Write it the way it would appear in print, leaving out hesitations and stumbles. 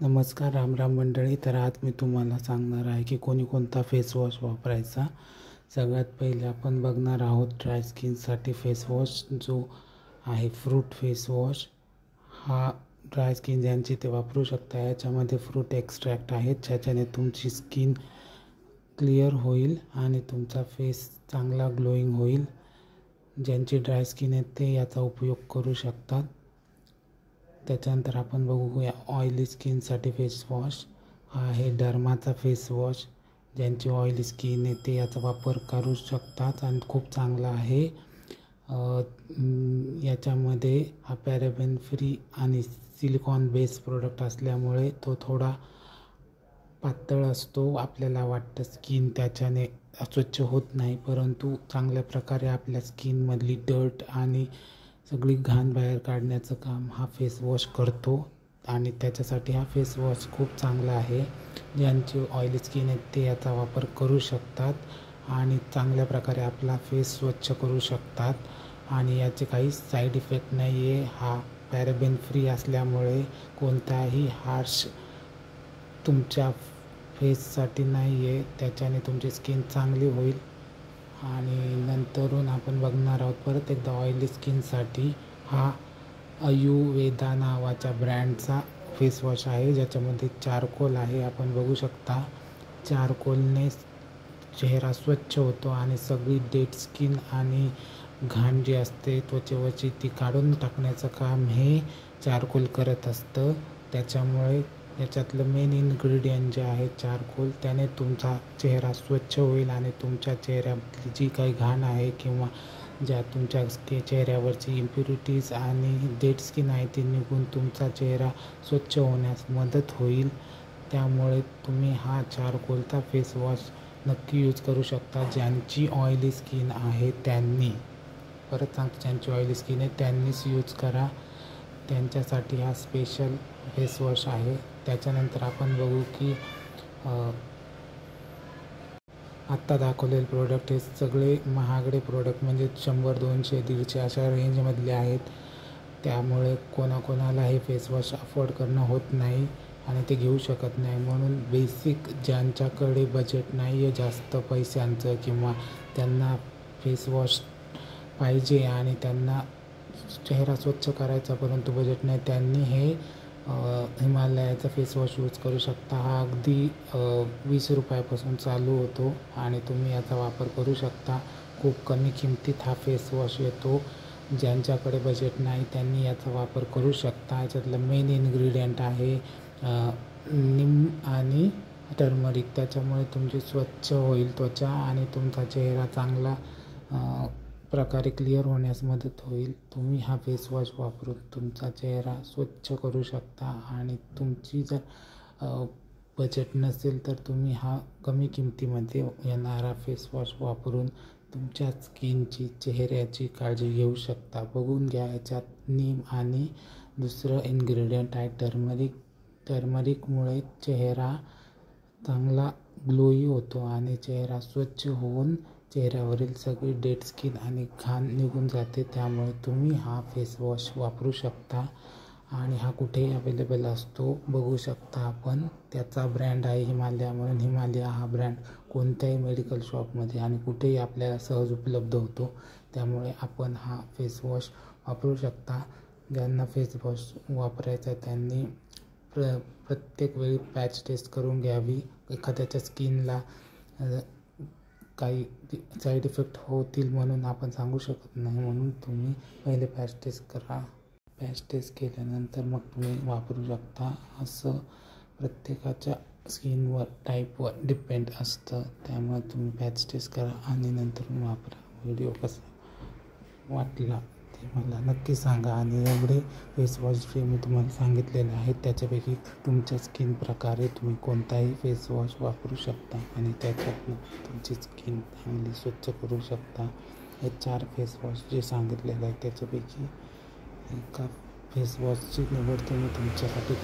नमस्कार, राम राम मंडळी. तर आज मी तुम्हाला सांगणार आहे की कोणता फेस वॉश वापरायचा. सगळ्यात पहिले आपण बघणार आहोत ड्राय स्किनसाठी फेस वॉश जो आहे फ्रूट फेस वॉश. हा ड्राय स्किन ज्यांची ते वापरू शकता. याच्यामध्ये फ्रूट एक्स्ट्रॅक्ट आहेत ज्याच्याने तुमची स्किन क्लिअर होईल आणि तुमचा फेस चांगला ग्लोईंग होईल. ज्यांची ड्राय स्किन आहे ते याचा उपयोग करू शकतात. त्याच्यानंतर आपण बघूया ऑइली स्किनसाठी फेस वॉश. हा आहे डर्माचा फेस वॉश. ज्यांची ऑइली स्किन आहे ते याचा वापर करू शकतात आणि खूप चांगला आहे. याच्यामध्ये हा पॅराबेन फ्री आणि सिलिकॉन बेस प्रोडक्ट असल्यामुळे तो थोडा पातळ असतो. आपल्याला वाटतं स्किन त्याच्याने स्वच्छ होत नाही, परंतु चांगल्या प्रकारे आपल्या स्किनमधली डर्ट आणि सगळी घाण बाहेर काढण्याचं काम हा फेस वॉश करतो आणि त्याच्यासाठी हा फेस वॉश खूप चांगला आहे. ज्यांची ऑइली स्किन आहे ते याचा वापर करू शकतात आणि चांगल्या प्रकारे आपला फेस स्वच्छ करू शकतात आणि याचे काही साईड इफेक्ट नाही आहे. हा पॅराबेन फ्री असल्यामुळे कोणताही हार्श तुमच्या फेससाठी नाही आहे. त्याच्याने तुमची स्किन चांगली होईल. आणि नंतरून आपण बघणार आहोत परत एकदा ऑइली स्किनसाठी हा आयुर्वेदा नावाच्या ब्रँडचा फेस वॉश आहे ज्याच्यामध्ये चारकोल आहे. आपण बघू शकता चारकोलने चेहरा स्वच्छ होतो आणि सगळी डेड स्किन आणि घाण जी असते त्वचेवरची ती काढून टाकण्याचं काम हे चारकोल करत असतं. त्याच्यामुळे याच्यातलं मेन इन्ग्रेडियंट जे आहे चारकोल, त्याने तुमचा चेहरा स्वच्छ होईल आणि तुमच्या चेहऱ्यातली जी काही घाण आहे किंवा ज्या तुमच्या चेहऱ्यावरची इम्प्युरिटीज आणि डेड स्किन आहे ती निघून तुमचा चेहरा स्वच्छ होण्यास मदत होईल. त्यामुळे तुम्ही हा चारकोलचा फेस वॉश नक्की यूज करू शकता. ज्यांची ऑइली स्किन आहे त्यांनी, परत सांगतो, ज्यांची ऑइली स्किन आहे त्यांनीच यूज करा. त्यांच्यासाठी हा स्पेशल फेस वॉश आहे. त्याच्यानंतर आपण बघू की आत्ता दाखवलेले प्रोडक्ट हे सगळे महागडे प्रोडक्ट म्हणजे 100, 200, 150 अशा रेंजमधले आहेत. त्यामुळे कोणाकोणाला हे फेस वॉश अफोर्ड करणं होत नाही आणि ते घेऊ शकत नाही. म्हणून बेसिक ज्यांच्याकडे बजेट नाही आहे जास्त पैशांचं किंवा त्यांना फेस वॉश पाहिजे आणि त्यांना चेहरा स्वच्छ करायचा परंतु बजेट नाही, त्यांनी हे हिमालयाचा फेस वॉश यूज करू शकता. हा अगदी 20 रुपयापासून चालू होतो आणि तुम्ही याचा वापर करू शकता. खूप कमी किमतीत हा फेस वॉश येतो. ज्यांच्याकडे बजेट नाही त्यांनी याचा वापर करू शकता. याच्यातलं मेन इन्ग्रेडियंट आहे नीम आणि टर्मरिक. त्याच्यामुळे तुमची स्वच्छ होईल त्वचा आणि तुमचा चेहरा चांगला प्रकारे क्लिअर होण्यास मदत होईल. तुम्ही हा फेस वॉश वापरून तुमचा चेहरा स्वच्छ करू शकता आणि तुमची जर बजेट नसेल तर तुम्ही हा कमी किमतीमध्ये येणारा फेस वॉश वापरून तुमच्या स्किनची, चेहऱ्याची काळजी घेऊ शकता. बघून घ्या, याच्यात नीम आणि दुसरं इन्ग्रेडियंट आहे टर्मरिक. टर्मरिकमुळे चेहरा चांगला ग्लोई होतो आणि चेहरा स्वच्छ होऊन चेहऱ्यावरील सगळी डेड स्किन आणि घाण निघून जाते. त्यामुळे तुम्ही हा फेस वॉश वापरू शकता आणि हा कुठेही अवेलेबल असतो, बघू शकता आपण. त्याचा ब्रँड आहे हिमालया म्हणून. हिमालया हा ब्रँड कोणत्याही मेडिकल शॉपमध्ये आणि कुठेही आपल्याला सहज उपलब्ध होतो. त्यामुळे आपण हा फेस वॉश वापरू शकता. ज्यांना फेस वॉश वापरायचा आहे त्यांनी प्रत्येक वेळी पॅच टेस्ट करून घ्यावी. एखाद्याच्या स्किनला काही साईड इफेक्ट होतील म्हणून आपण सांगू शकत नाही, म्हणून तुम्ही पहिले पॅच टेस्ट करा. पॅच टेस्ट केल्यानंतर मग तुम्ही वापरू शकता. असं प्रत्येकाच्या स्किनवर, टाईपवर डिपेंड असतं. त्यामुळे तुम्ही पॅच टेस्ट करा आणि नंतर वापरा. व्हिडिओ कसा वाटला ते मला नक्की सांगा. आणि एवढे फेस वॉश जे मी तुम्हाला सांगितलेले आहेत त्याच्यापैकी तुमच्या स्किन प्रकारे तुम्ही कोणताही फेस वॉश वापरू शकता आणि त्याच्यातून तुमची स्किन चांगली स्वच्छ करू शकता. हे 4 फेस वॉश जे सांगितलेले आहेत त्याच्यापैकी एका फेस वॉशची निवड तुम्ही तुमच्यासाठी